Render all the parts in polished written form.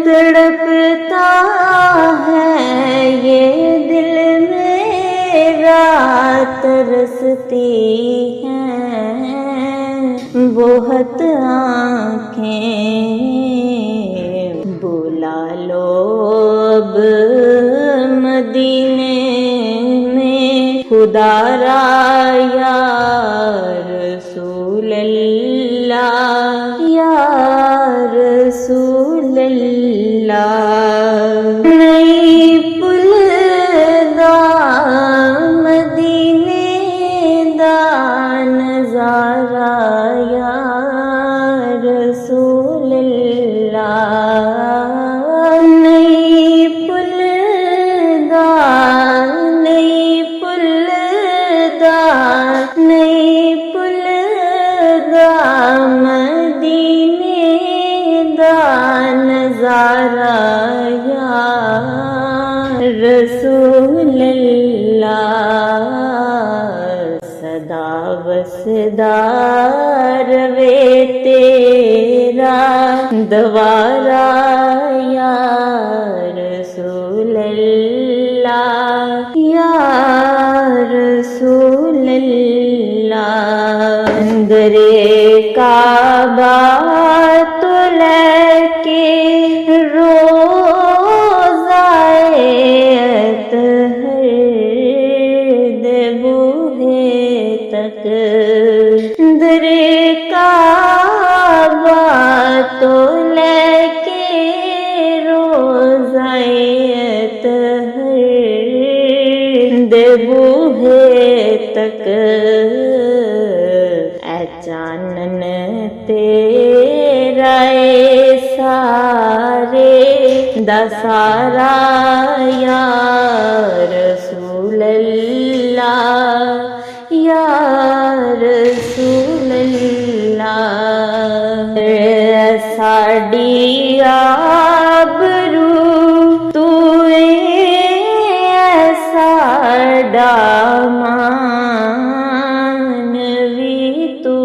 تڑپتا ہے یہ دل میرا، ترستی ہیں بہت آنکھیں، بلا لو اب مدینے میں خدا را یا رسول اللہ، یا رسول اللہ۔ نئی پل دا مدینے دا نظارہ یا رسول اللہ، نئی پل دا، نئی پل دا، نئی پل دا مدینے دا نظارہ یا رسول اللہ۔ صدا وصدار وے تیرا دوارا یا رسول اللہ، یا رسول اللہ۔ اندر کعبہ تو لے کے روضہ اطہر دے بوہے تک، در کعبہ تو لے کے روضہ اطہر دے بوہے تک، اے چانن تیرا اے سارے دا سارا یا رسول اللہ، یا رسول اللہ۔ ساڈی آبرو تو ساڈا مان وی تو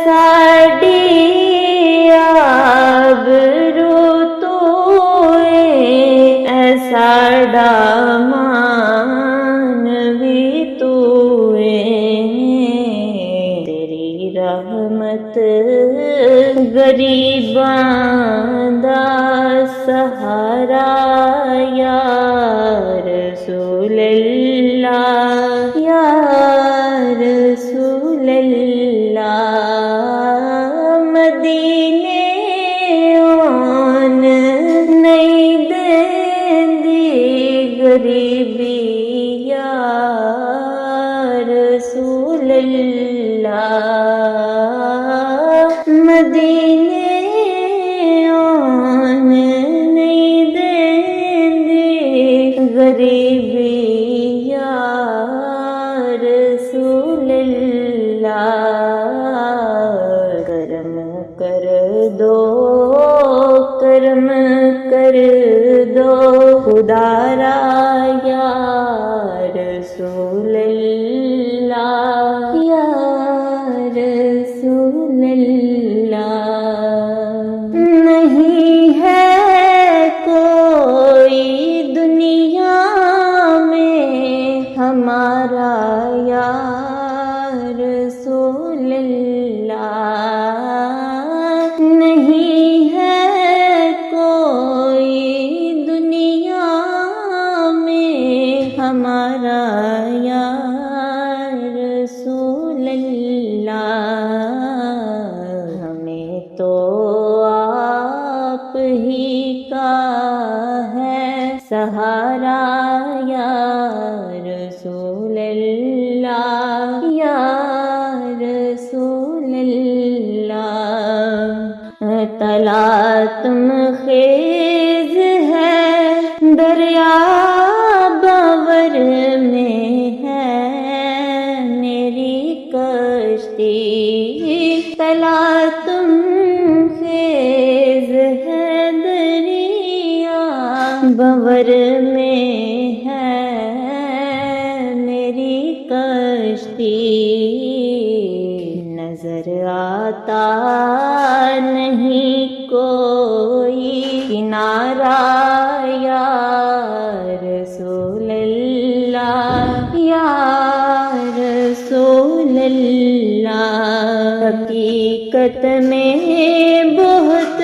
ساڈی آبرو تو ساڈا مان وی تو، تیری رحمت غریباں دا سہارا یا رسول اللہ، یا رسول اللہ۔ مدینے آن نہیں دیندی غریبی یا رسول اللہ، مدینے آن نہیں دیندی غریبی یا رسول اللہ۔ کرم کر دو، کرم کر دو خدا را یا رسول اللہ، یا رسول اللہ۔ نہیں ہے کوئی دنیا میں ہمارا یا رسول اللہ، نہیں ہے کوئی دنیا میں ہمارا یا رسول اللہ۔ ہمیں تو آپ ہی کا ہے سہارا یا رسول اللہ، یا رسول اللہ۔ تلا تم خیز ہے دریا باور میں ہے میری کشتی، تلا تم خیز ہے دریا باور میں ہے میری کشتی، نظر آتا نہیں کوئی کنارہ یا رسول اللہ یا رسول اللہ۔ حقیقت میں بہت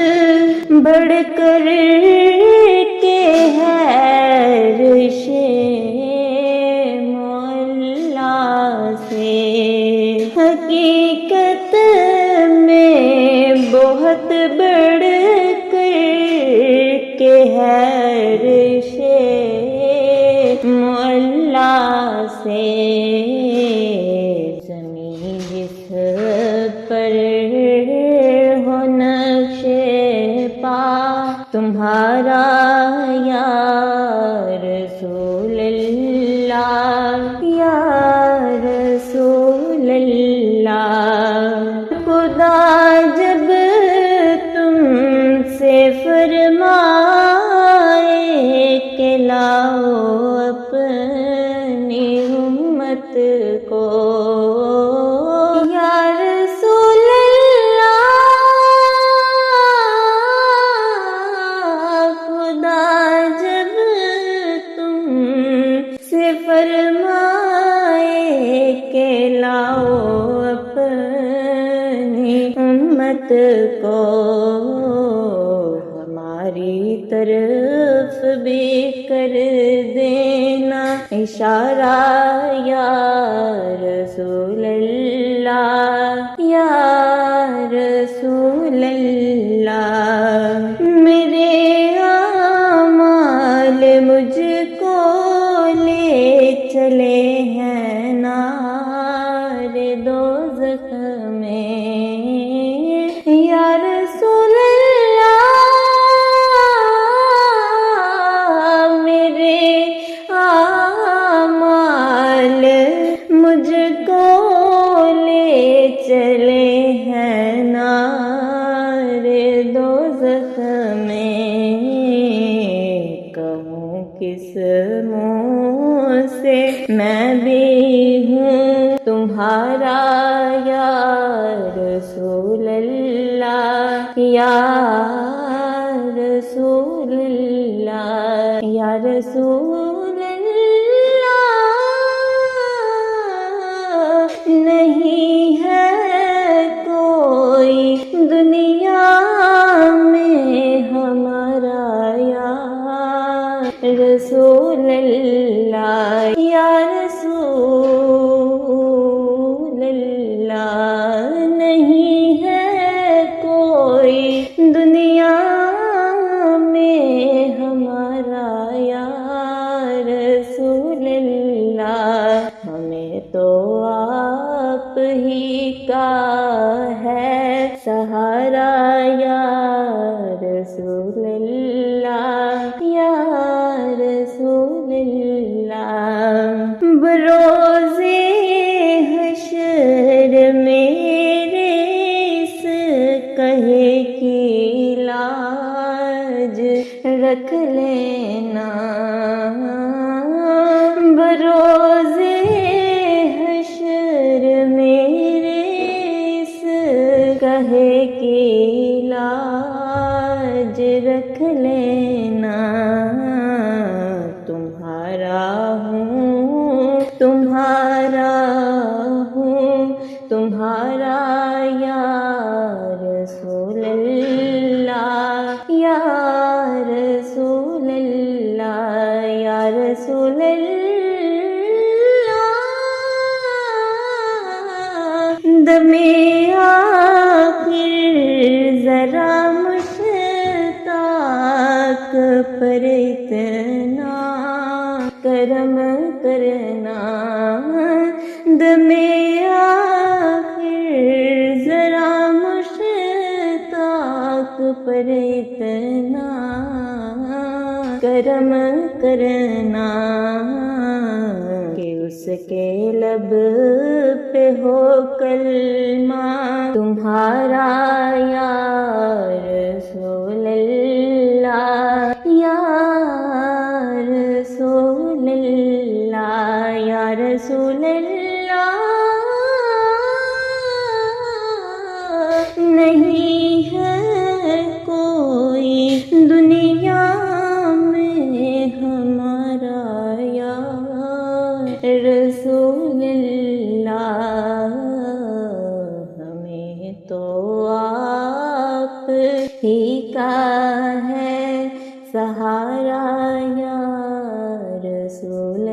بڑھ کر کے ہے عرش مولا سے، حقیقت میں بہت بڑھ کر کے ہے عرش مولا سے۔ زمین جس پر ہو نقش پا تمہارا یا رسول اللہ یا رسول اللہ۔ خدا جب تم سے فرمائے کہ لاؤ اپنی امت کو یا رسول اللہ، خدا جب تم سے فرمائے کہ لاؤ اپنی امت کو، ہماری طرف بھی کر دینا اشارہ یا رسول اللہ یا رسول اللہ۔ میرے اعمال مجھ کو لے چلے ہیں نار دوزخ میں یا رسول اللہ۔ میرے اعمال مجھ کو لے چلے ہیں نار دوزخ میں، کہوں کس منہ سے میں بھی ہوں تمہارا یا رسول اللہ یا رسول اللہ یا رسول اللہ۔ نہیں ہے کوئی دنیا میں ہمارا یا رسول اللہ یا رسول اللہ۔ نہیں ہے کوئی دنیا میں ہمارا یا رسول اللہ۔ ہمیں تو آپ ہی کا ہے سہارا یا رسول اللہ یا رسول اللہ۔ بروز حشر میرے اس کہے کی لاج رکھ لینا، بروز حشر میرے اس کہے کی لاج رکھ لینا۔ تمہارا ہوں تمہارا ہوں تمہارا یا رسول اللہ یا رسول اللہ یا رسول اللہ۔ دمِ آخر ذرا مشتاق پر اتنا کرم کرنا، دمِ آخر ذرا مشتاق پر اتنا کرم کرنا کہ اس کے لب پہ ہو کلمہ تمہارا یا رسول اللہ یا رسول اللہ یا رسول اللہ۔ نہیں ہے رسول اللہ، ہمیں تو آپ ہی کا ہے سہارا یا رسول